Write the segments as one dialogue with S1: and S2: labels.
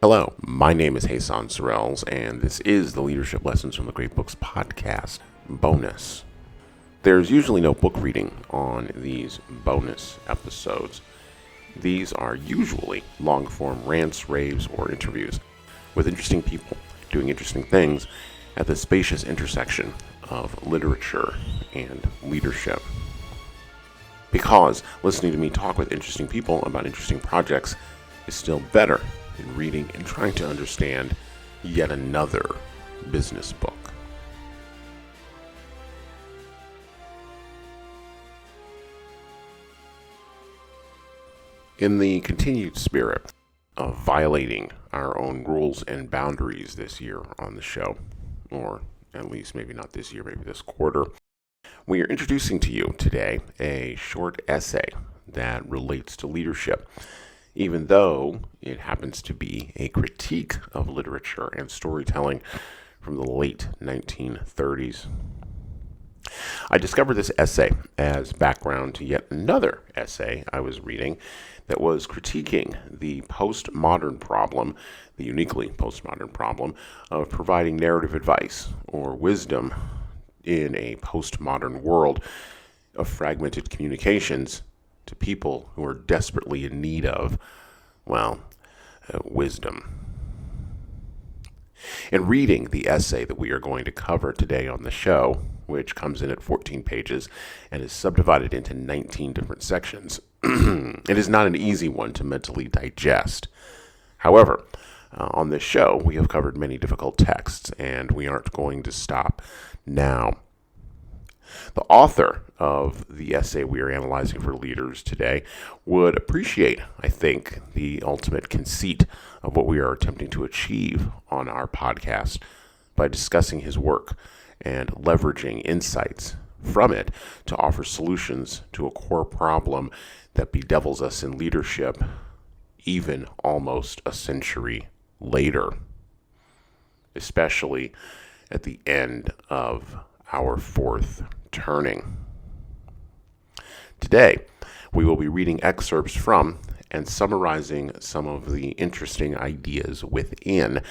S1: Hello, my name is Hassan Sorrells, and this is the Leadership Lessons from the Great Books podcast bonus. There's usually no book reading on these bonus episodes. These are usually long-form rants, raves, or interviews with interesting people doing interesting things at the spacious intersection of literature and leadership. Because listening to me talk with interesting people about interesting projects is still better than reading and trying to understand yet another business book. In the continued spirit of violating our own rules and boundaries this year on the show, or at least maybe not this year, maybe this quarter, we are introducing to you today a short essay that relates to leadership, even though it happens to be a critique of literature and storytelling from the late 1930s. I discovered this essay as background to yet another essay I was reading that was critiquing the postmodern problem, the uniquely postmodern problem, of providing narrative advice or wisdom in a postmodern world of fragmented communications to people who are desperately in need of, wisdom. In reading the essay that we are going to cover today on the show, which comes in at 14 pages and is subdivided into 19 different sections, it is not an easy one to mentally digest. However, on this show, we have covered many difficult texts, and we aren't going to stop now. The author of the essay we are analyzing for leaders today would appreciate, I think, the ultimate conceit of what we are attempting to achieve on our podcast by discussing his work and leveraging insights from it to offer solutions to a core problem that bedevils us in leadership even almost a century later, especially at the end of our fourth turning. Today, we will be reading excerpts from and summarizing some of the interesting ideas within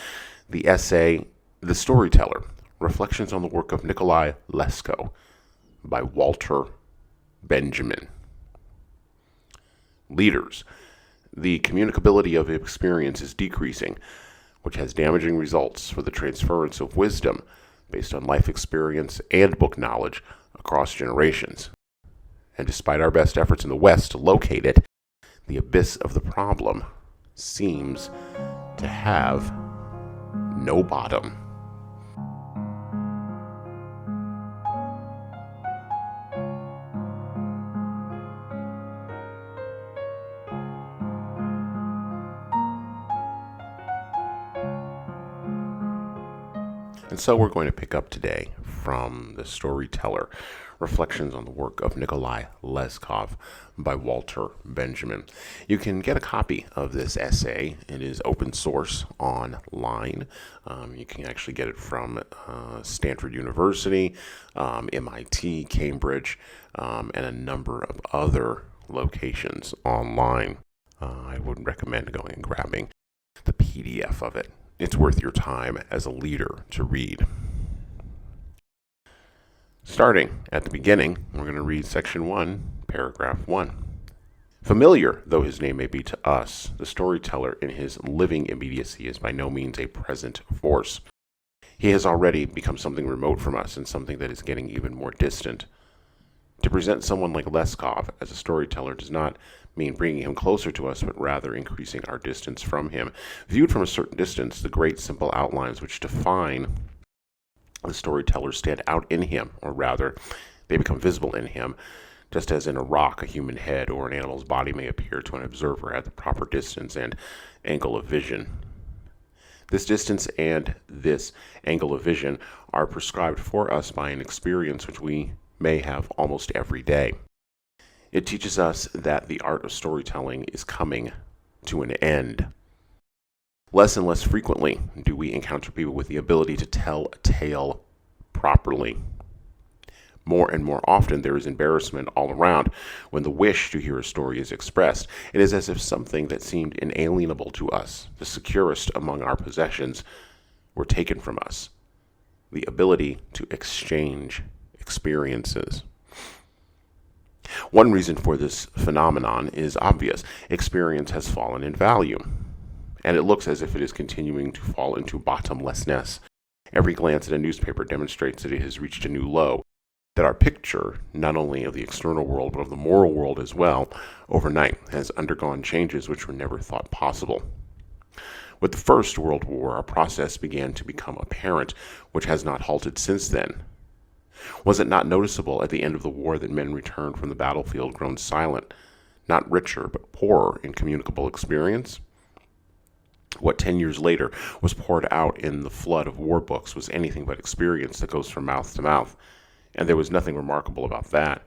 S1: the essay, The Storyteller, Reflections on the Work of Nikolai Leskov by Walter Benjamin. Leaders, the communicability of experience is decreasing, which has damaging results for the transference of wisdom based on life experience and book knowledge across generations. And despite our best efforts in the West to locate it, the abyss of the problem seems to have no bottom. And so we're going to pick up today from The Storyteller, Reflections on the Work of Nikolai Leskov by Walter Benjamin. You can get a copy of this essay. It is open source online. You can actually get it from Stanford University, MIT, Cambridge, and a number of other locations online. I would recommend going and grabbing the PDF of it. It's worth your time as a leader to read. Starting at the beginning, we're going to read section 1, paragraph 1. Familiar though his name may be to us, the storyteller in his living immediacy is by no means a present force. He has already become something remote from us and something that is getting even more distant. To present someone like Leskov as a storyteller does not mean bringing him closer to us, but rather increasing our distance from him. Viewed from a certain distance, the great simple outlines which define the storyteller stand out in him, or rather, they become visible in him, just as in a rock, a human head, or an animal's body may appear to an observer at the proper distance and angle of vision. This distance and this angle of vision are prescribed for us by an experience which we may have almost every day. It teaches us that the art of storytelling is coming to an end. Less and less frequently do we encounter people with the ability to tell a tale properly. More and more often, there is embarrassment all around when the wish to hear a story is expressed. It is as if something that seemed inalienable to us, the securest among our possessions, were taken from us. The ability to exchange experiences. One reason for this phenomenon is obvious. Experience has fallen in value, and it looks as if it is continuing to fall into bottomlessness. Every glance at a newspaper demonstrates that it has reached a new low, that our picture, not only of the external world, but of the moral world as well, overnight has undergone changes which were never thought possible. With the First World War, a process began to become apparent, which has not halted since then. Was it not noticeable at the end of the war that men returned from the battlefield grown silent, not richer, but poorer in communicable experience? What 10 years later was poured out in the flood of war books was anything but experience that goes from mouth to mouth. And there was nothing remarkable about that.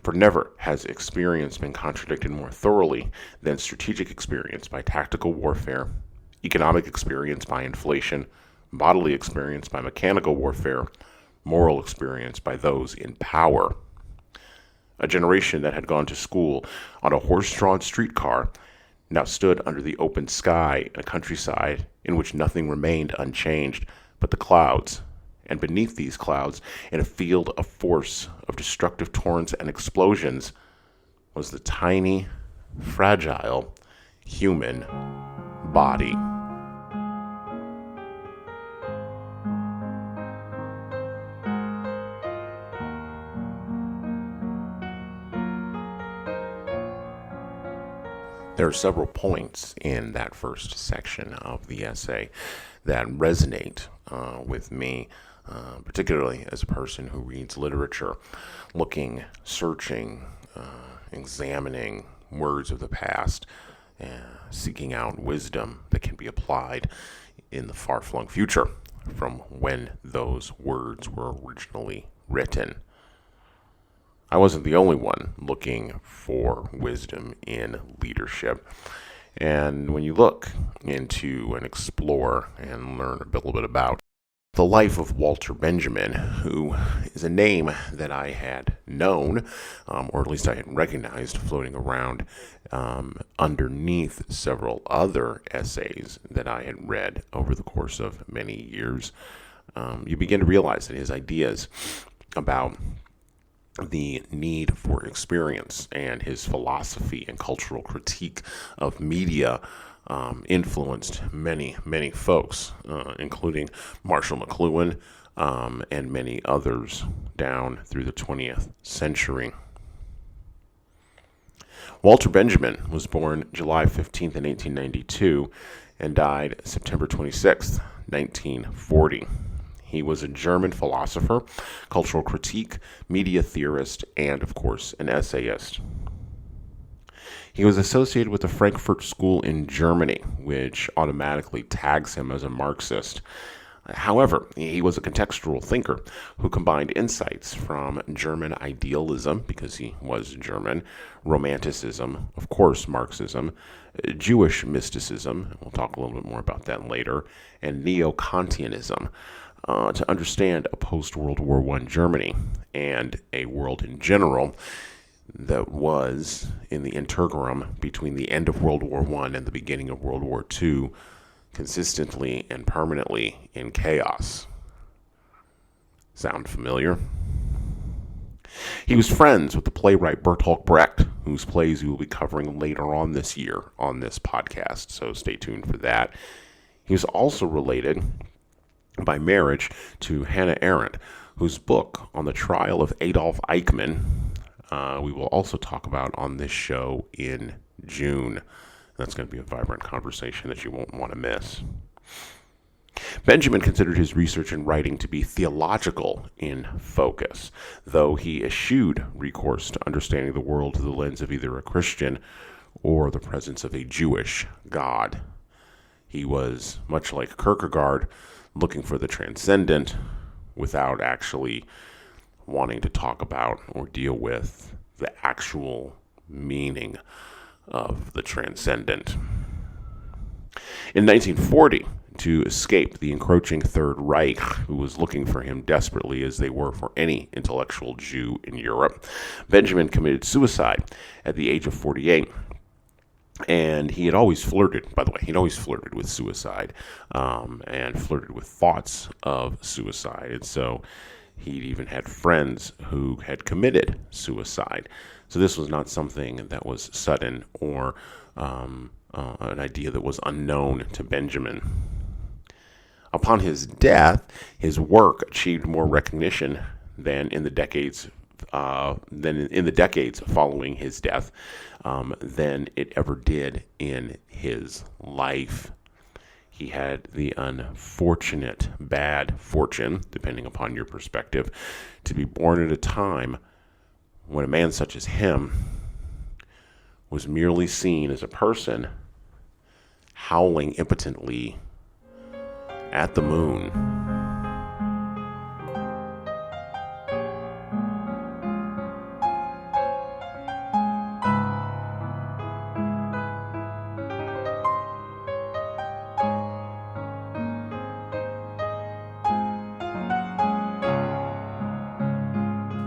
S1: For never has experience been contradicted more thoroughly than strategic experience by tactical warfare, economic experience by inflation, bodily experience by mechanical warfare, moral experience by those in power. A generation that had gone to school on a horse-drawn streetcar now stood under the open sky in a countryside in which nothing remained unchanged but the clouds, and beneath these clouds, in a field of force, of destructive torrents and explosions, was the tiny, fragile, human body. There are several points in that first section of the essay that resonate with me, particularly as a person who reads literature, looking, searching, examining words of the past, seeking out wisdom that can be applied in the far-flung future from when those words were originally written. I wasn't the only one looking for wisdom in leadership. And when you look into and explore and learn a little bit about the life of Walter Benjamin, who is a name that I had known, or at least I had recognized floating around underneath several other essays that I had read over the course of many years, you begin to realize that his ideas about the need for experience and his philosophy and cultural critique of media influenced many, many folks, including Marshall McLuhan and many others down through the 20th century. Walter Benjamin was born July 15th in 1892 and died September 26th, 1940. He was a German philosopher, cultural critique, media theorist, and, of course, an essayist. He was associated with the Frankfurt School in Germany, which automatically tags him as a Marxist. However, he was a contextual thinker who combined insights from German idealism, because he was German, Romanticism, of course, Marxism, Jewish mysticism, we'll talk a little bit more about that later, and Neo-Kantianism, to understand a post-World War I Germany and a world in general that was in the interim between the end of World War I and the beginning of World War II, consistently and permanently in chaos. Sound familiar? He was friends with the playwright Bertolt Brecht, whose plays we will be covering later on this year on this podcast, so stay tuned for that. He was also related by marriage to Hannah Arendt, whose book on the trial of Adolf Eichmann we will also talk about on this show in June. That's going to be a vibrant conversation that you won't want to miss. Benjamin considered his research and writing to be theological in focus, though he eschewed recourse to understanding the world through the lens of either a Christian or the presence of a Jewish God. He was, much like Kierkegaard, looking for the transcendent without actually wanting to talk about or deal with the actual meaning of the transcendent. In 1940, to escape the encroaching Third Reich, who was looking for him desperately as they were for any intellectual Jew in Europe, Benjamin committed suicide at the age of 48. And he had always flirted, by the way, he'd always flirted with suicide and flirted with thoughts of suicide. And so he'd even had friends who had committed suicide. So this was not something that was sudden or an idea that was unknown to Benjamin. Upon his death, his work achieved more recognition than in the decades following his death than it ever did in his life. He had the unfortunate bad fortune, depending upon your perspective, to be born at a time when a man such as him was merely seen as a person howling impotently at the moon.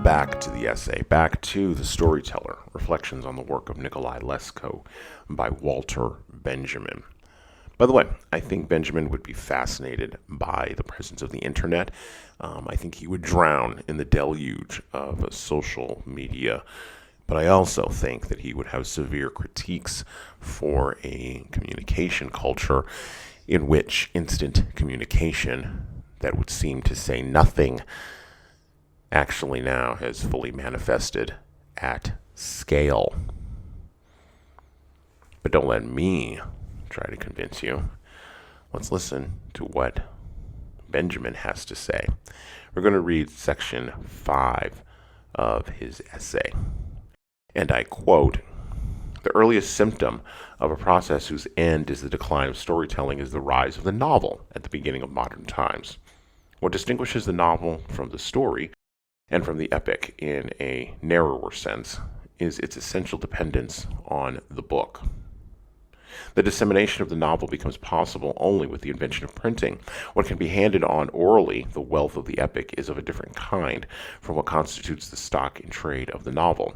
S1: Back to the essay, back to The Storyteller, Reflections on the Work of Nikolai Leskov by Walter Benjamin. By the way, I think Benjamin would be fascinated by the presence of the internet. I think he would drown in the deluge of social media. But I also think that he would have severe critiques for a communication culture in which instant communication that would seem to say nothing actually now has fully manifested at scale. But don't let me try to convince you. Let's listen to what Benjamin has to say. We're going to read section 5 of his essay. And I quote, "The earliest symptom of a process whose end is the decline of storytelling is the rise of the novel at the beginning of modern times. What distinguishes the novel from the story and from the epic in a narrower sense is its essential dependence on the book. The dissemination of the novel becomes possible only with the invention of printing. What can be handed on orally, the wealth of the epic, is of a different kind from what constitutes the stock in trade of the novel.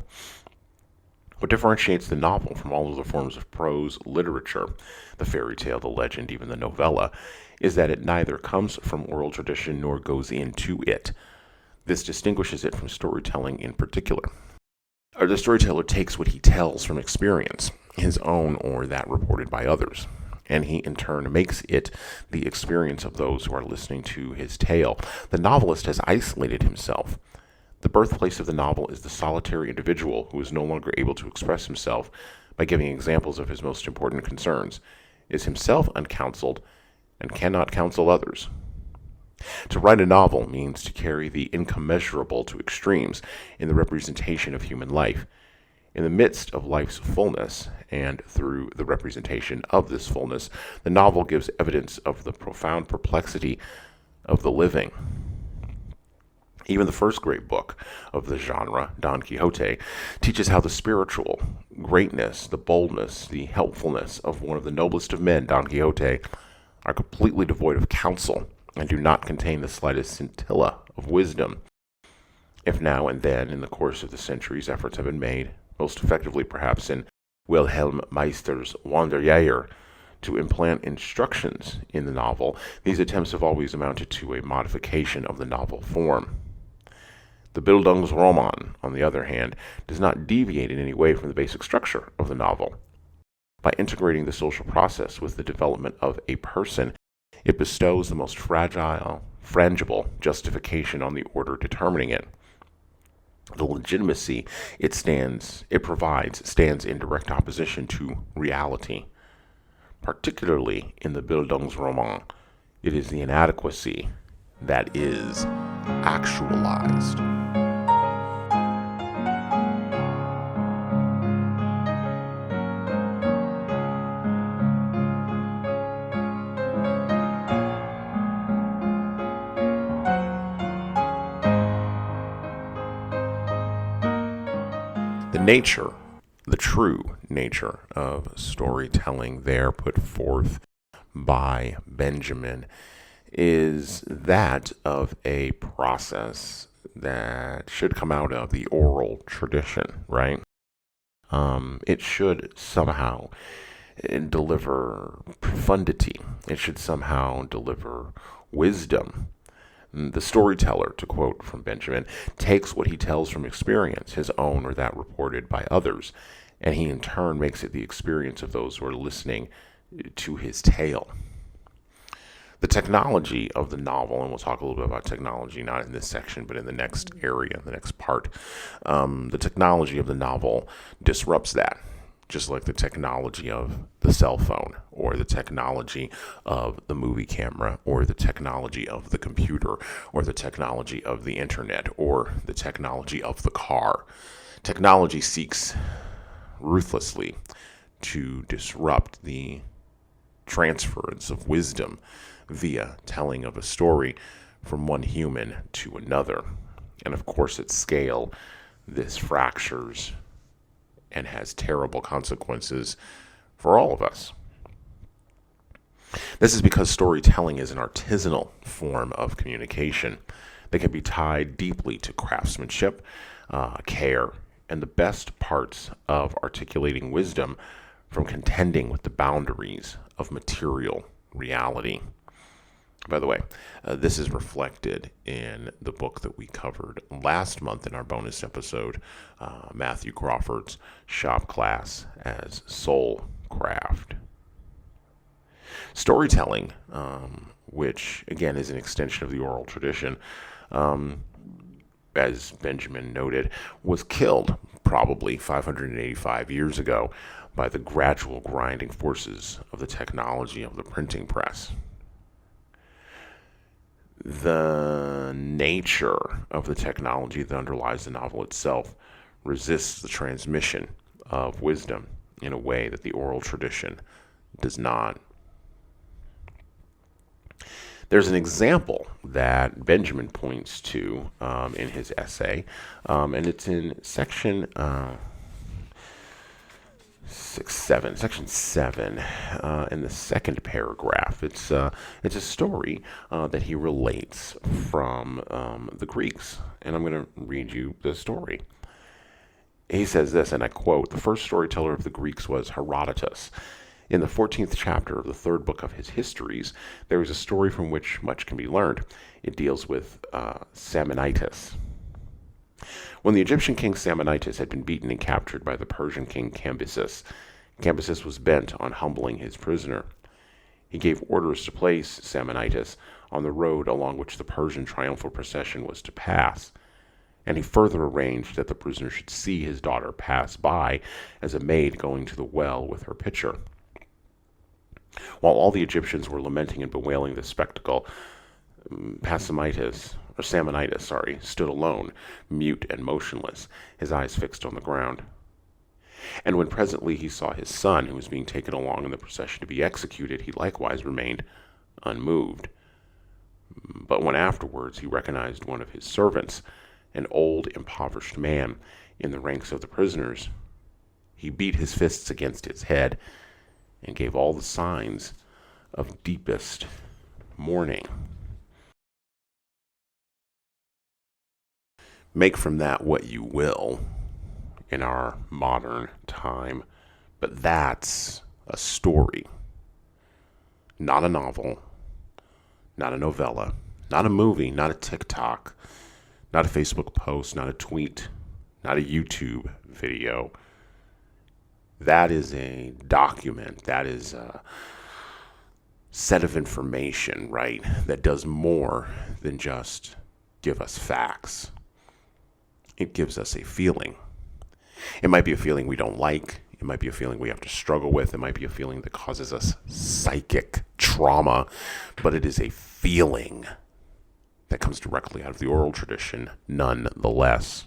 S1: What differentiates the novel from all other forms of prose literature, the fairy tale, the legend, even the novella, is that it neither comes from oral tradition nor goes into it. This distinguishes it from storytelling in particular. The storyteller takes what he tells from experience, his own or that reported by others, and he in turn makes it the experience of those who are listening to his tale. The novelist has isolated himself. The birthplace of the novel is the solitary individual who is no longer able to express himself by giving examples of his most important concerns, is himself uncounseled, and cannot counsel others. To write a novel means to carry the incommensurable to extremes in the representation of human life. In the midst of life's fullness, and through the representation of this fullness, the novel gives evidence of the profound perplexity of the living. Even the first great book of the genre, Don Quixote, teaches how the spiritual greatness, the boldness, the helpfulness of one of the noblest of men, Don Quixote, are completely devoid of counsel and do not contain the slightest scintilla of wisdom. If now and then in the course of the centuries efforts have been made, most effectively perhaps in Wilhelm Meister's Wanderjahr, to implant instructions in the novel, these attempts have always amounted to a modification of the novel form. The Bildungsroman, on the other hand, does not deviate in any way from the basic structure of the novel. By integrating the social process with the development of a person, it bestows the most frangible justification on the order determining it. The legitimacy it provides stands in direct opposition to reality. Particularly in the Bildungsroman, it is the inadequacy that is actualized. The true nature of storytelling there put forth by Benjamin is that of a process that should come out of the oral tradition, right? It should somehow deliver profundity. It should somehow deliver wisdom. The storyteller, to quote from Benjamin, takes what he tells from experience, his own or that reported by others, and he in turn makes it the experience of those who are listening to his tale. The technology of the novel, and we'll talk a little bit about technology, not in this section, but in the next area, the next part. The technology of the novel disrupts that, just like the technology of the cell phone, or the technology of the movie camera, or the technology of the computer, or the technology of the internet, or the technology of the car. Technology seeks ruthlessly to disrupt the transference of wisdom via telling of a story from one human to another. And of course, at scale, this fractures and has terrible consequences for all of us. This is because storytelling is an artisanal form of communication that can be tied deeply to craftsmanship, care, and the best parts of articulating wisdom from contending with the boundaries of material reality. By the way, this is reflected in the book that we covered last month in our bonus episode, Matthew Crawford's Shop Class as Soul Craft. Storytelling, which again is an extension of the oral tradition, as Benjamin noted, was killed probably 585 years ago by the gradual grinding forces of the technology of the printing press. The nature of the technology that underlies the novel itself resists the transmission of wisdom in a way that the oral tradition does not. There's an example that Benjamin points to in his essay, and it's in section section 7, in the second paragraph. It's a story that he relates from the Greeks, and I'm going to read you the story. He says this, and I quote, "The first storyteller of the Greeks was Herodotus. In the 14th chapter of the third book of his histories, there is a story from which much can be learned. It deals with Psammites. When the Egyptian king Psammites had been beaten and captured by the Persian king Cambyses, Cambyses was bent on humbling his prisoner. He gave orders to place Psammites on the road along which the Persian triumphal procession was to pass, and he further arranged that the prisoner should see his daughter pass by as a maid going to the well with her pitcher. While all the Egyptians were lamenting and bewailing this spectacle, Psammites stood alone, mute and motionless, his eyes fixed on the ground. And when presently he saw his son, who was being taken along in the procession to be executed, he likewise remained unmoved. But when afterwards he recognized one of his servants, an old, impoverished man, in the ranks of the prisoners, he beat his fists against his head and gave all the signs of deepest mourning." Make from that what you will in our modern time, but that's a story, not a novel, not a novella, not a movie, not a TikTok, not a Facebook post, not a tweet, not a YouTube video. That is a document. That is a set of information, right, that does more than just give us facts. It gives us a feeling. It might be a feeling we don't like. It might be a feeling we have to struggle with. It might be a feeling that causes us psychic trauma, but it is a feeling that comes directly out of the oral tradition, nonetheless.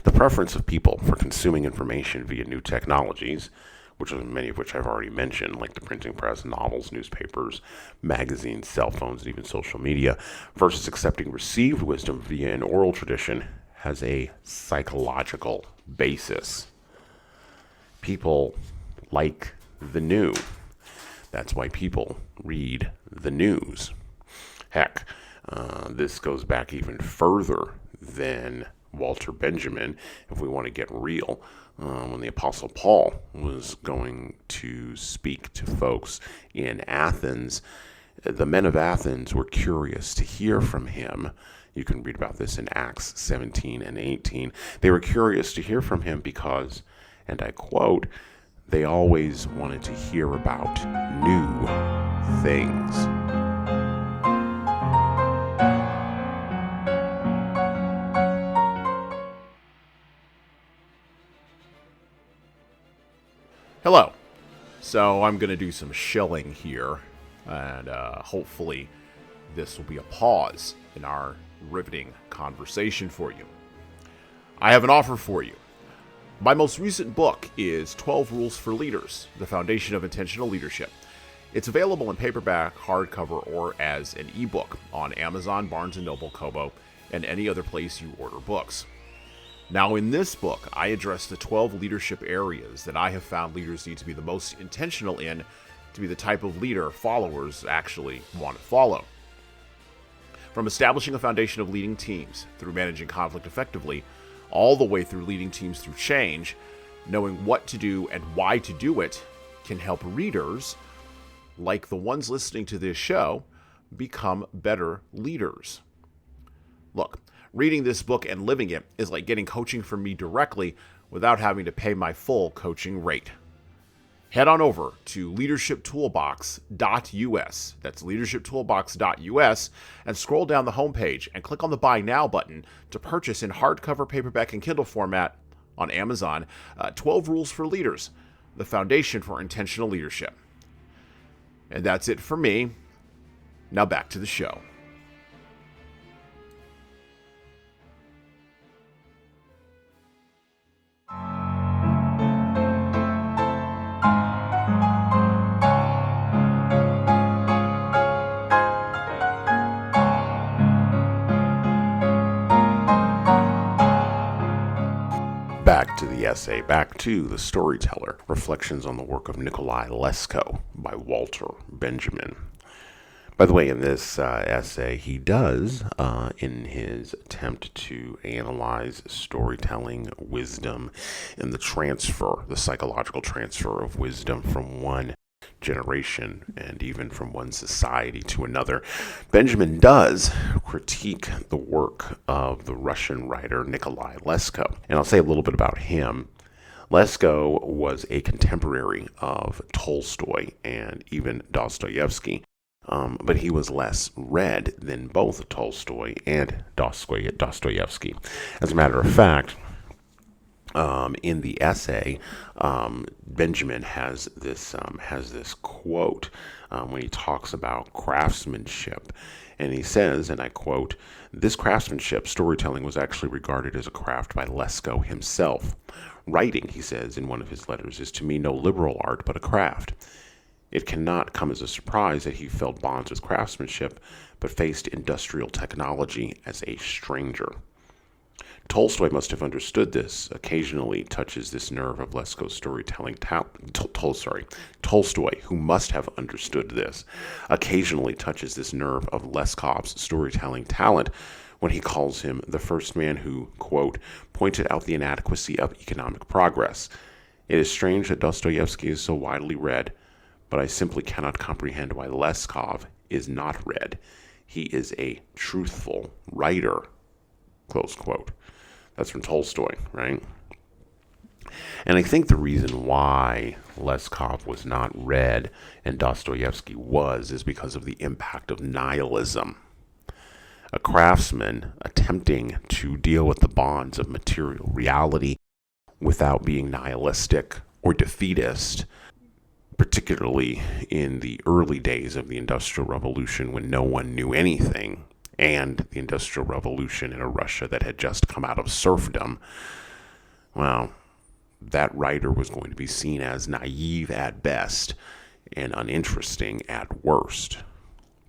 S1: The preference of people for consuming information via new technologies, which are many of which I've already mentioned, like the printing press, novels, newspapers, magazines, cell phones, and even social media, versus accepting received wisdom via an oral tradition, has a psychological basis. People like the new. That's why people read the news. Heck, this goes back even further than Walter Benjamin, if we want to get real. When the Apostle Paul was going to speak to folks in Athens, the men of Athens were curious to hear from him. You can read about this in Acts 17 and 18. They were curious to hear from him because, and I quote, they always wanted to hear about new things.
S2: Hello. So I'm going to do some shilling here, and hopefully this will be a pause in our riveting conversation for you. I have an offer for you. My most recent book is 12 Rules for Leaders, The Foundation of Intentional Leadership. It's available in paperback, hardcover, or as an ebook on Amazon, Barnes & Noble, Kobo, and any other place you order books. Now, in this book, I address the 12 leadership areas that I have found leaders need to be the most intentional in to be the type of leader followers actually want to follow. From establishing a foundation of leading teams through managing conflict effectively, all the way through leading teams through change, knowing what to do and why to do it can help readers, like the ones listening to this show, become better leaders. Look, reading this book and living it is like getting coaching from me directly without having to pay my full coaching rate. Head on over to leadershiptoolbox.us. That's leadershiptoolbox.us, and scroll down the homepage and click on the Buy Now button to purchase in hardcover, paperback, and Kindle format on Amazon 12 Rules for Leaders, the foundation for intentional leadership. And that's it for me. Now back to the show.
S1: Back to the essay, back to The Storyteller, Reflections on the Work of Nikolai Leskov by Walter Benjamin. By the way, in this essay, he does, in his attempt to analyze storytelling wisdom and the psychological transfer of wisdom from one generation and even from one society to another, Benjamin does critique the work of the Russian writer Nikolai Leskov. And I'll say a little bit about him. Leskov was a contemporary of Tolstoy and even Dostoevsky, but he was less read than both Tolstoy and Dostoevsky. As a matter of fact, in the essay, Benjamin has this quote when he talks about craftsmanship, and he says, and I quote, "This craftsmanship, storytelling, was actually regarded as a craft by Leskov himself. Writing," he says in one of his letters, "is to me no liberal art but a craft. It cannot come as a surprise that he felt bonds with craftsmanship, but faced industrial technology as a stranger." Tolstoy must have understood this, occasionally touches this nerve of Leskov's storytelling Tolstoy, who must have understood this, occasionally touches this nerve of Leskov's storytelling talent when he calls him the first man who, quote, pointed out the inadequacy of economic progress. It is strange that Dostoevsky is so widely read, but I simply cannot comprehend why Leskov is not read. He is a truthful writer, close quote. That's from Tolstoy, right? And I think the reason why Leskov was not read and Dostoevsky is because of the impact of nihilism. A craftsman attempting to deal with the bonds of material reality without being nihilistic or defeatist, particularly in the early days of the Industrial Revolution when no one knew anything, and the Industrial Revolution in a Russia that had just come out of serfdom, well, that writer was going to be seen as naive at best and uninteresting at worst,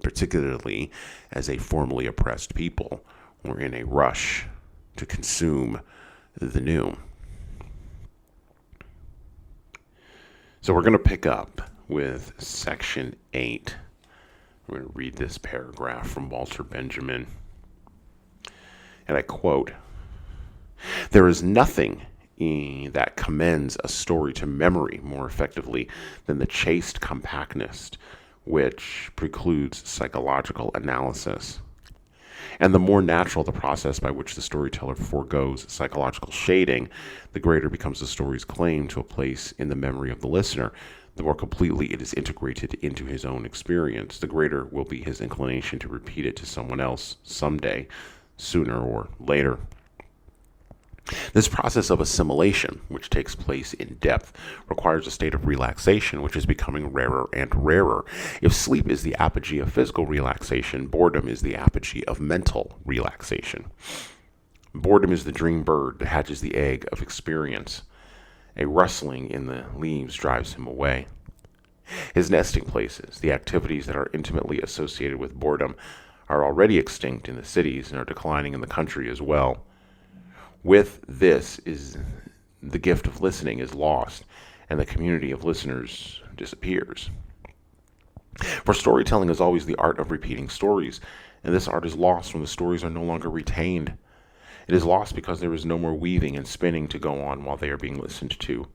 S1: particularly as a formerly oppressed people were in a rush to consume the new. So we're going to pick up with section 8. I'm going to read this paragraph from Walter Benjamin. And I quote, "There is nothing that commends a story to memory more effectively than the chaste compactness which precludes psychological analysis. And the more natural the process by which the storyteller forgoes psychological shading, the greater becomes the story's claim to a place in the memory of the listener. The more completely it is integrated into his own experience, the greater will be his inclination to repeat it to someone else someday, sooner or later. This process of assimilation, which takes place in depth, requires a state of relaxation which is becoming rarer and rarer. If sleep is the apogee of physical relaxation, boredom is the apogee of mental relaxation. Boredom is the dream bird that hatches the egg of experience. A rustling in the leaves drives him away. His nesting places, the activities that are intimately associated with boredom, are already extinct in the cities and are declining in the country as well. With this is the gift of listening is lost, and the community of listeners disappears. For storytelling is always the art of repeating stories, and this art is lost when the stories are no longer retained. It is lost because there is no more weaving and spinning to go on while they are being listened to.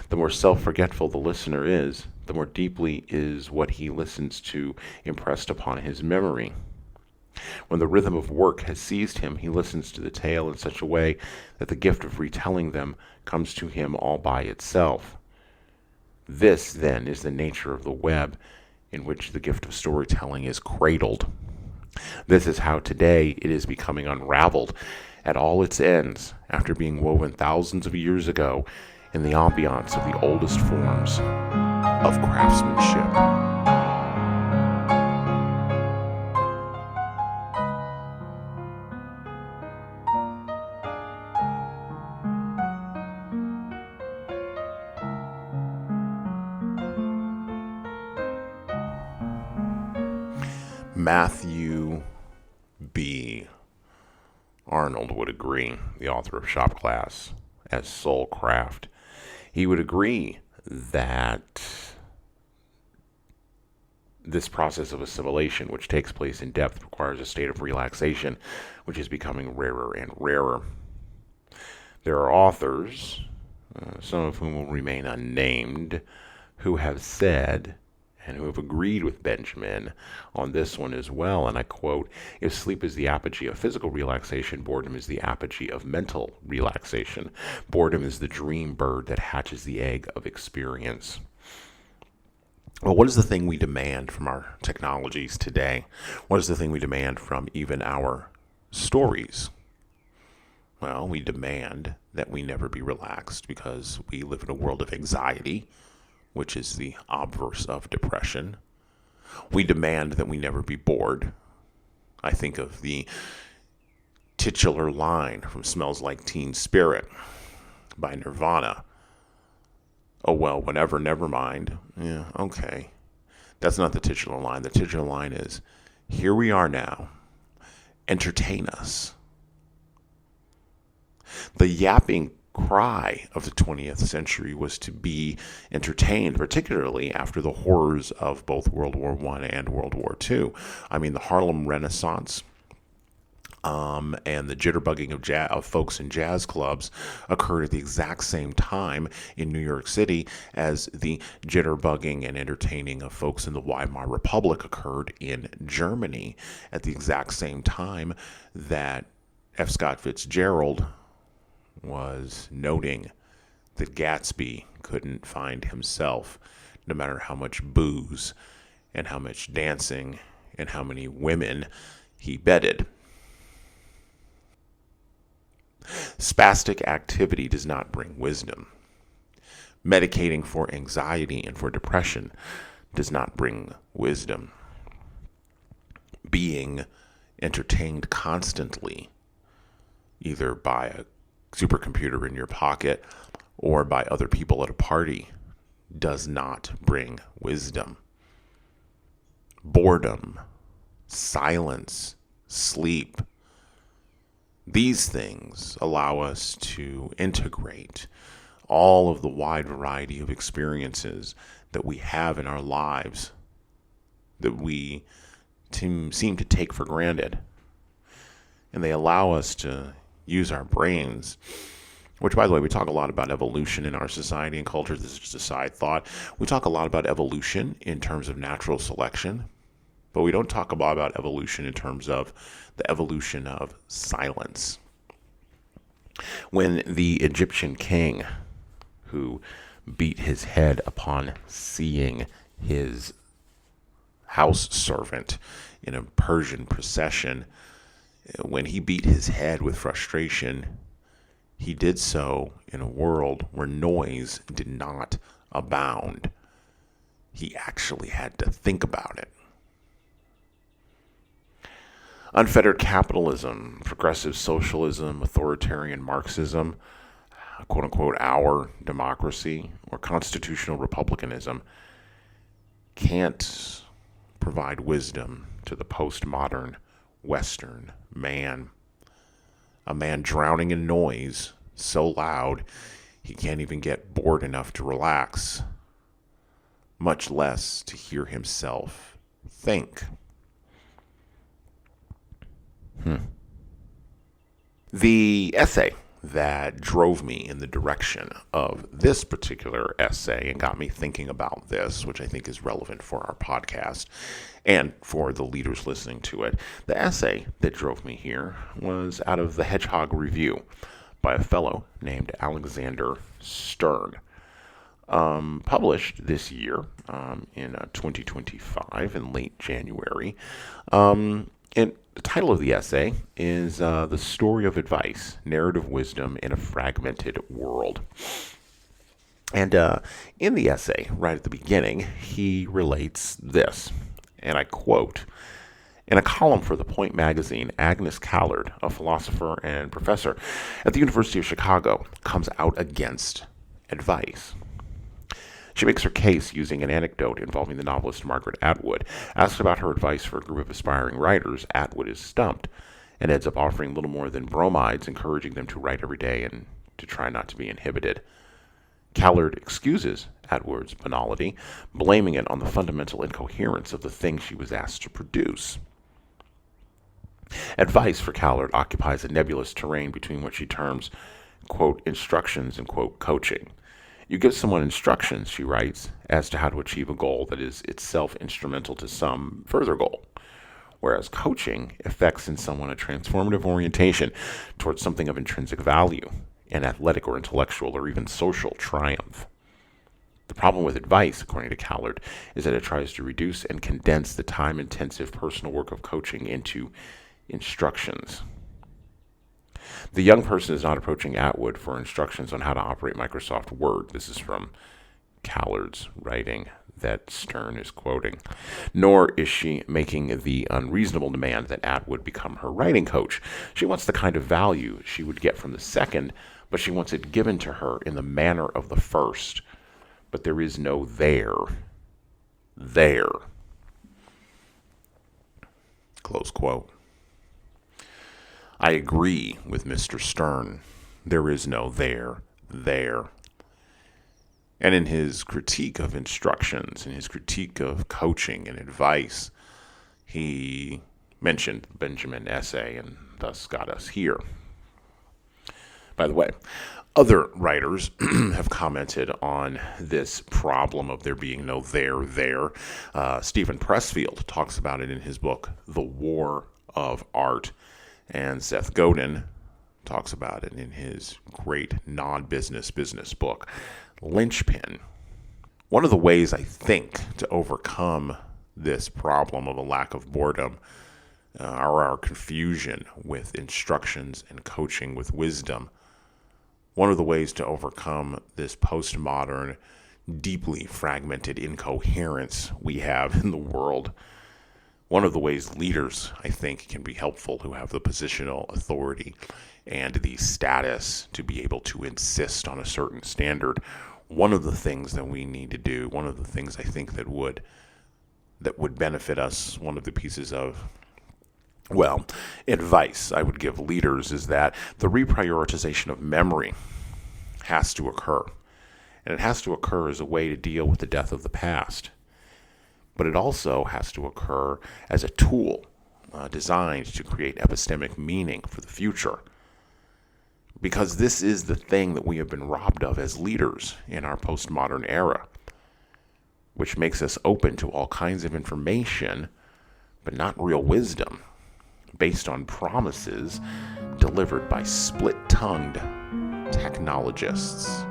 S1: The more self-forgetful the listener is, the more deeply is what he listens to impressed upon his memory. When the rhythm of work has seized him, he listens to the tale in such a way that the gift of retelling them comes to him all by itself. This, then, is the nature of the web in which the gift of storytelling is cradled. This is how today it is becoming unraveled at all its ends after being woven thousands of years ago in the ambiance of the oldest forms of craftsmanship. Matthew B. Arnold would agree, the author of Shop Class as Soul Craft. He would agree that this process of assimilation, which takes place in depth, requires a state of relaxation, which is becoming rarer and rarer. There are authors, some of whom will remain unnamed, who have said and who have agreed with Benjamin on this one as well. And I quote, "If sleep is the apogee of physical relaxation, boredom is the apogee of mental relaxation. Boredom is the dream bird that hatches the egg of experience." Well, what is the thing we demand from our technologies today? What is the thing we demand from even our stories? Well, we demand that we never be relaxed because we live in a world of anxiety, which is the obverse of depression. We demand that we never be bored. I think of the titular line from Smells Like Teen Spirit by Nirvana. Oh, well, whenever, never mind. Yeah, okay. That's not the titular line. The titular line is, here we are now. Entertain us. The yapping cry of the 20th century was to be entertained, particularly after the horrors of both World War I and World War II. I mean, the Harlem Renaissance and the jitterbugging of folks in jazz clubs occurred at the exact same time in New York City as the jitterbugging and entertaining of folks in the Weimar Republic occurred in Germany at the exact same time that F. Scott Fitzgerald was noting that Gatsby couldn't find himself, no matter how much booze and how much dancing and how many women he bedded. Spastic activity does not bring wisdom. Medicating for anxiety and for depression does not bring wisdom. Being entertained constantly, either by a supercomputer in your pocket or by other people at a party, does not bring wisdom. Boredom, silence, sleep, these things allow us to integrate all of the wide variety of experiences that we have in our lives that we seem to take for granted. And they allow us to use our brains, which, by the way, we talk a lot about evolution in our society and culture. This is just a side thought. We talk a lot about evolution in terms of natural selection, but we don't talk about evolution in terms of the evolution of silence. When the Egyptian king, who beat his head upon seeing his house servant in a Persian procession, when he beat his head with frustration, he did so in a world where noise did not abound. He actually had to think about it. Unfettered capitalism, progressive socialism, authoritarian Marxism, quote-unquote our democracy, or constitutional republicanism can't provide wisdom to the postmodern Western man. A man drowning in noise so loud he can't even get bored enough to relax, much less to hear himself think. The essay that drove me in the direction of this particular essay and got me thinking about this, which I think is relevant for our podcast and for the leaders listening to it. The essay that drove me here was out of the Hedgehog Review by a fellow named Alexander Stern, published this year in 2025 in late January. And the title of the essay is The Story of Advice, Narrative Wisdom in a Fragmented World. And in the essay, right at the beginning, he relates this, and I quote, "In a column for The Point magazine, Agnes Callard, a philosopher and professor at the University of Chicago, comes out against advice. She makes her case using an anecdote involving the novelist Margaret Atwood. Asked about her advice for a group of aspiring writers, Atwood is stumped and ends up offering little more than bromides, encouraging them to write every day and to try not to be inhibited. Callard excuses Atwood's banality, blaming it on the fundamental incoherence of the thing she was asked to produce. Advice for Callard occupies a nebulous terrain between what she terms, quote, instructions and, quote, coaching. You give someone instructions, she writes, as to how to achieve a goal that is itself instrumental to some further goal, whereas coaching effects in someone a transformative orientation towards something of intrinsic value, an athletic or intellectual or even social triumph. The problem with advice, according to Callard, is that it tries to reduce and condense the time-intensive personal work of coaching into instructions. The young person is not approaching Atwood for instructions on how to operate Microsoft Word." This is from Callard's writing that Stern is quoting. "Nor is she making the unreasonable demand that Atwood become her writing coach. She wants the kind of value she would get from the second, but she wants it given to her in the manner of the first. But there is no there. There." Close quote. I agree with Mr. Stern. There is no there. And in his critique of instructions, in his critique of coaching and advice, he mentioned the Benjamin essay and thus got us here. By the way, other writers have commented on this problem of there being no there. Stephen Pressfield talks about it in his book, The War of Art. And Seth Godin talks about it in his great non-business book, Linchpin. One of the ways I think to overcome this problem of a lack of boredom or our confusion with instructions and coaching with wisdom, one of the ways to overcome this postmodern, deeply fragmented incoherence we have in the world, one of the ways leaders, I think, can be helpful who have the positional authority and the status to be able to insist on a certain standard. One of the things that we need to do, one of the things I think that would benefit us, one of the pieces of, well, advice I would give leaders is that the reprioritization of memory has to occur. and it has to occur as a way to deal with the death of the past. But it also has to occur as a tool designed to create epistemic meaning for the future. Because this is the thing that we have been robbed of as leaders in our postmodern era, which makes us open to all kinds of information, but not real wisdom, based on promises delivered by split-tongued technologists.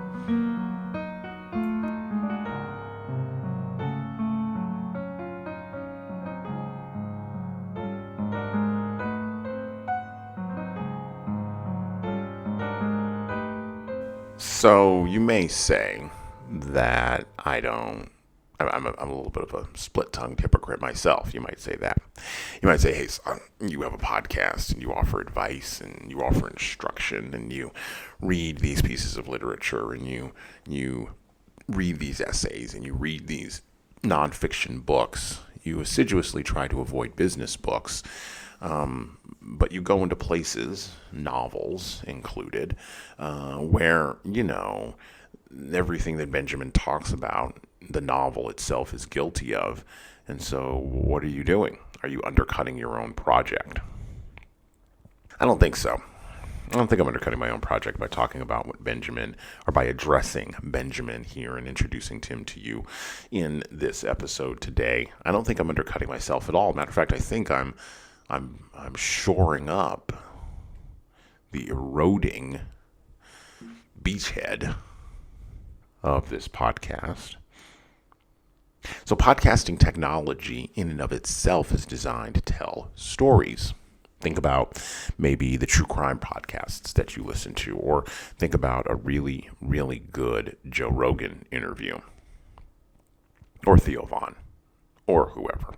S1: So you may say that I'm a little bit of a split-tongued hypocrite myself. You might say that. You might say, hey, son, you have a podcast and you offer advice and you offer instruction and you read these pieces of literature and you read these essays and you read these nonfiction books. You assiduously try to avoid business books, but you go into places, novels included, where, everything that Benjamin talks about, the novel itself is guilty of. And so what are you doing? Are you undercutting your own project? I don't think so. I don't think I'm undercutting my own project by talking about what Benjamin, or by addressing Benjamin here and introducing him to you in this episode today. I don't think I'm undercutting myself at all. Matter of fact, I think I'm shoring up the eroding beachhead of this podcast. So podcasting technology in and of itself is designed to tell stories. Think about maybe the true crime podcasts that you listen to, or think about a really, really good Joe Rogan interview, or Theo Vaughn, or whoever.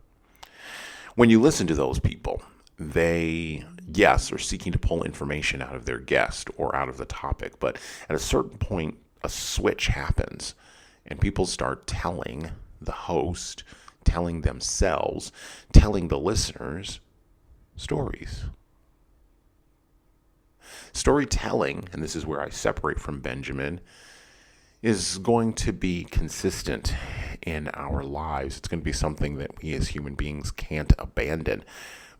S1: When you listen to those people, they, yes, are seeking to pull information out of their guest or out of the topic, but at a certain point, a switch happens, and people start telling the host, telling themselves, telling the listeners stories. Storytelling, and this is where I separate from Benjamin, is going to be consistent in our lives. It's going to be something that we as human beings can't abandon.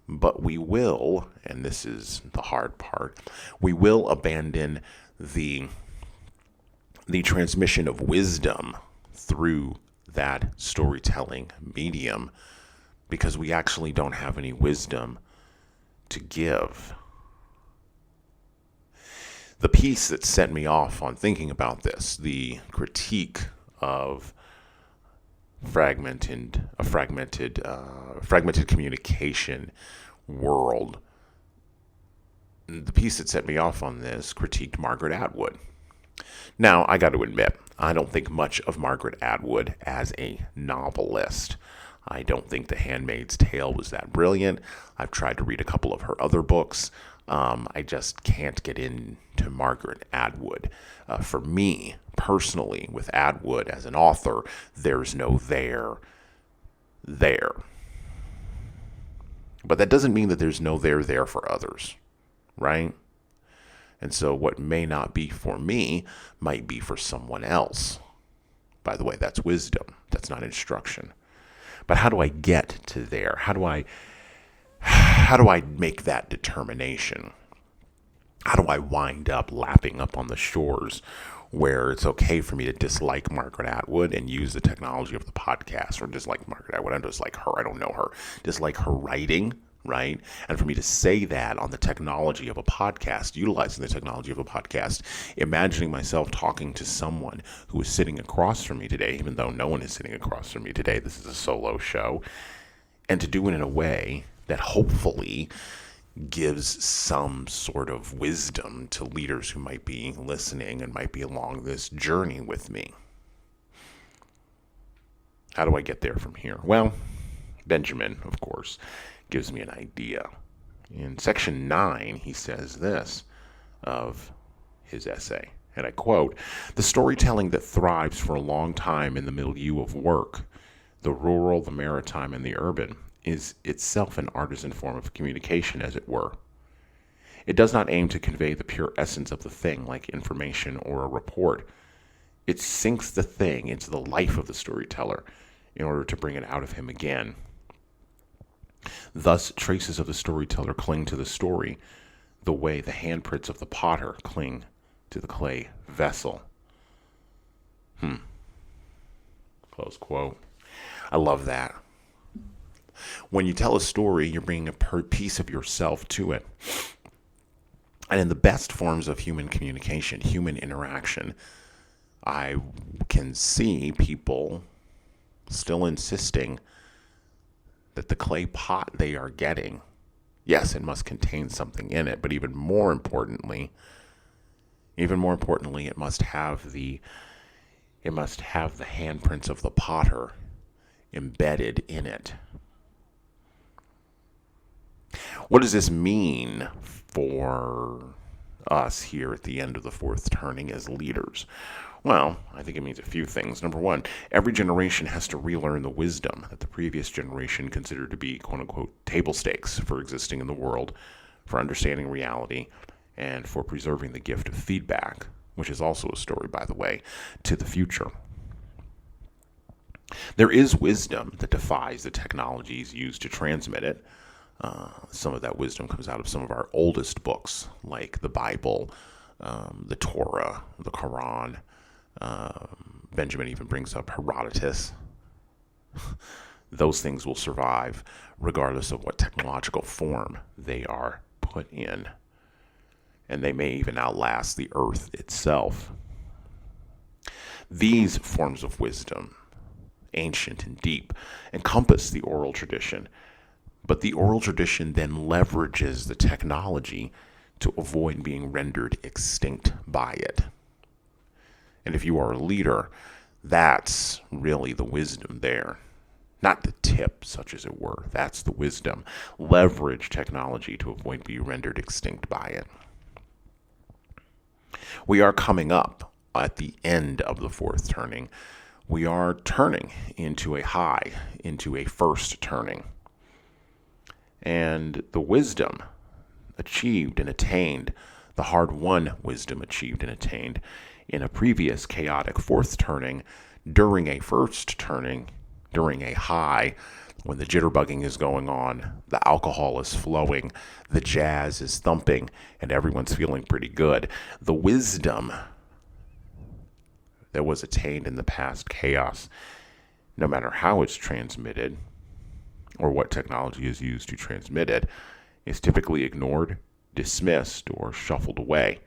S1: But we will, and this is the hard part, we will abandon the transmission of wisdom through that storytelling medium, because we actually don't have any wisdom to give. The piece that set me off on thinking about this, the critique of fragmented communication world, the piece that set me off on this critiqued Margaret Atwood. Now, I got to admit, I don't think much of Margaret Atwood as a novelist. I don't think The Handmaid's Tale was that brilliant. I've tried to read a couple of her other books. I just can't get into Margaret Atwood. For me, personally, with Atwood as an author, there's no there. But that doesn't mean that there's no there for others, right? And so what may not be for me might be for someone else. By the way, that's wisdom. That's not instruction. But how do I get to there? How do I make that determination? How do I wind up lapping up on the shores where it's okay for me to dislike Margaret Atwood and use the technology of the podcast, or dislike Margaret Atwood, I don't dislike her, I don't know her, dislike her writing, right? And for me to say that on the technology of a podcast, utilizing the technology of a podcast, imagining myself talking to someone who is sitting across from me today, even though no one is sitting across from me today, this is a solo show, and to do it in a way that hopefully gives some sort of wisdom to leaders who might be listening and might be along this journey with me. How do I get there from here? Well, Benjamin, of course, gives me an idea. In section 9, he says this of his essay, and I quote, "The storytelling that thrives for a long time in the milieu of work, the rural, the maritime, and the urban, is itself an artisan form of communication, as it were. It does not aim to convey the pure essence of the thing, like information or a report. It sinks the thing into the life of the storyteller in order to bring it out of him again. Thus, traces of the storyteller cling to the story the way the handprints of the potter cling to the clay vessel. Close quote. I love that. When you tell a story, you're bringing a piece of yourself to it. And in the best forms of human communication, human interaction, I can see people still insisting that the clay pot they are getting, yes, it must contain something in it, but even more importantly, it must have the handprints of the potter embedded in it. What does this mean for us here at the end of the fourth turning as leaders? Well, I think it means a few things. Number one, every generation has to relearn the wisdom that the previous generation considered to be, quote unquote, table stakes for existing in the world, for understanding reality, and for preserving the gift of feedback, which is also a story, by the way, to the future. There is wisdom that defies the technologies used to transmit it. Some of that wisdom comes out of some of our oldest books, like the Bible, the Torah, the Quran. Benjamin even brings up Herodotus. Those things will survive regardless of what technological form they are put in. And they may even outlast the earth itself. These forms of wisdom, ancient and deep, encompass the oral tradition. But the oral tradition then leverages the technology to avoid being rendered extinct by it. And if you are a leader, that's really the wisdom there. Not the tip, such as it were. That's the wisdom. Leverage technology to avoid being rendered extinct by it. We are coming up at the end of the fourth turning. We are turning into a high, into a first turning. And the wisdom achieved and attained, the hard-won wisdom achieved and attained in a previous chaotic fourth turning, during a first turning, during a high, when the jitterbugging is going on, the alcohol is flowing, the jazz is thumping, and everyone's feeling pretty good. The wisdom that was attained in the past chaos, no matter how it's transmitted, or what technology is used to transmit it, is typically ignored, dismissed, or shuffled away.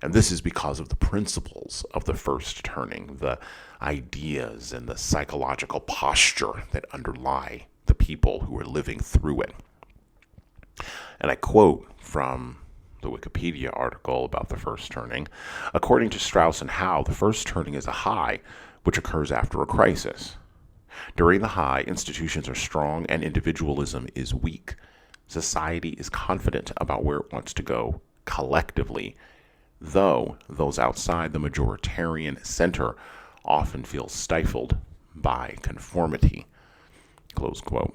S1: And this is because of the principles of the first turning, the ideas and the psychological posture that underlie the people who are living through it. And I quote from the Wikipedia article about the first turning. According to Strauss and Howe, the first turning is a high which occurs after a crisis. During the high, institutions are strong and individualism is weak. Society is confident about where it wants to go collectively, though those outside the majoritarian center often feel stifled by conformity. Close quote.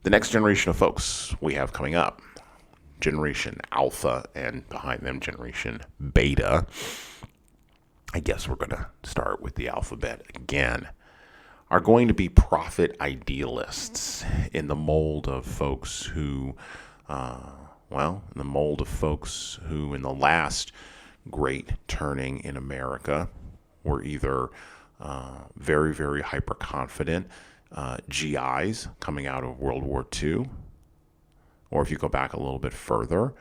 S1: The next generation of folks we have coming up, Generation Alpha, and behind them, Generation Beta. I guess we're going to start with the alphabet again, are going to be prophet-idealists in the mold of folks who, in the last great turning in America were either very, very hyper-confident GIs coming out of World War II, or if you go back a little bit further,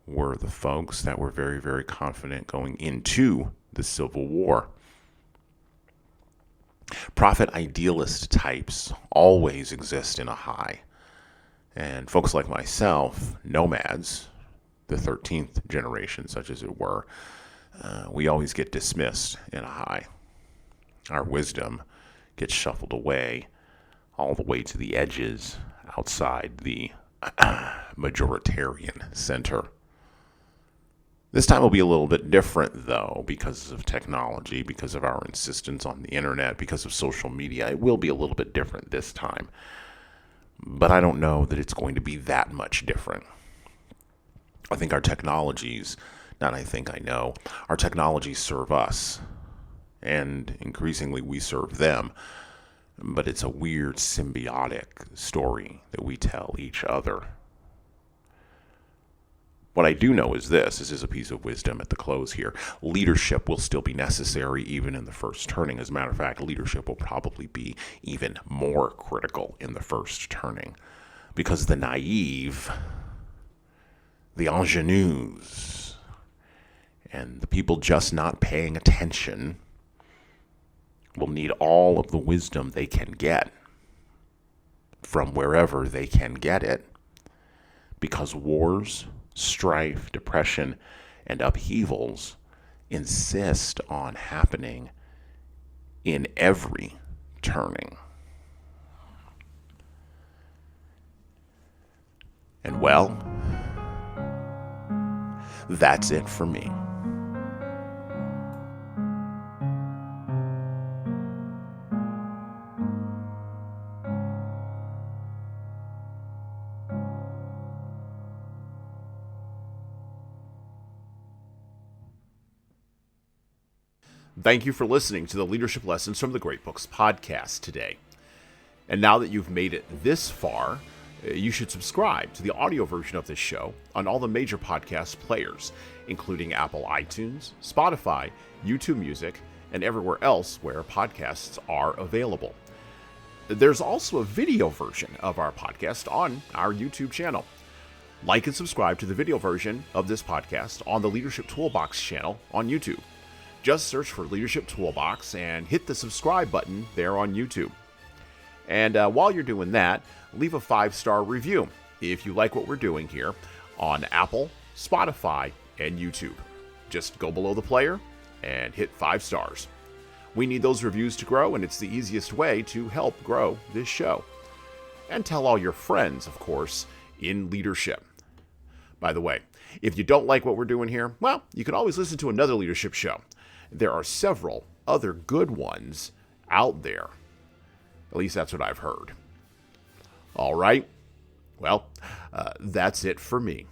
S1: were the folks that were very, very confident going into the Civil War. Prophet-idealist types always exist in a high. And folks like myself, nomads, the 13th generation, such as it were, we always get dismissed in a high. Our wisdom gets shuffled away all the way to the edges outside the majoritarian center. This time will be a little bit different, though, because of technology, because of our insistence on the internet, because of social media. It will be a little bit different this time. But I don't know that it's going to be that much different. I think our technologies Not I think I know. Our technologies serve us, and increasingly we serve them. But it's a weird symbiotic story that we tell each other. What I do know is this is a piece of wisdom at the close here. Leadership will still be necessary even in the first turning. As a matter of fact, leadership will probably be even more critical in the first turning. Because the naive, the ingenues, and the people just not paying attention will need all of the wisdom they can get from wherever they can get it. Because wars, strife, depression, and upheavals insist on happening in every turning. And well, that's it for me.
S2: Thank you for listening to the Leadership Lessons from the Great Books podcast today. And now that you've made it this far, you should subscribe to the audio version of this show on all the major podcast players, including Apple iTunes, Spotify, YouTube Music, and everywhere else where podcasts are available. There's also a video version of our podcast on our YouTube channel. Like and subscribe to the video version of this podcast on the Leadership Toolbox channel on YouTube. Just search for Leadership Toolbox and hit the subscribe button there on YouTube. And while you're doing that, leave a 5-star review if you like what we're doing here on Apple, Spotify, and YouTube. Just go below the player and hit 5 stars. We need those reviews to grow, and it's the easiest way to help grow this show. And tell all your friends, of course, in leadership. By the way, if you don't like what we're doing here, well, you can always listen to another leadership show. There are several other good ones out there. At least that's what I've heard. All right. Well, that's it for me.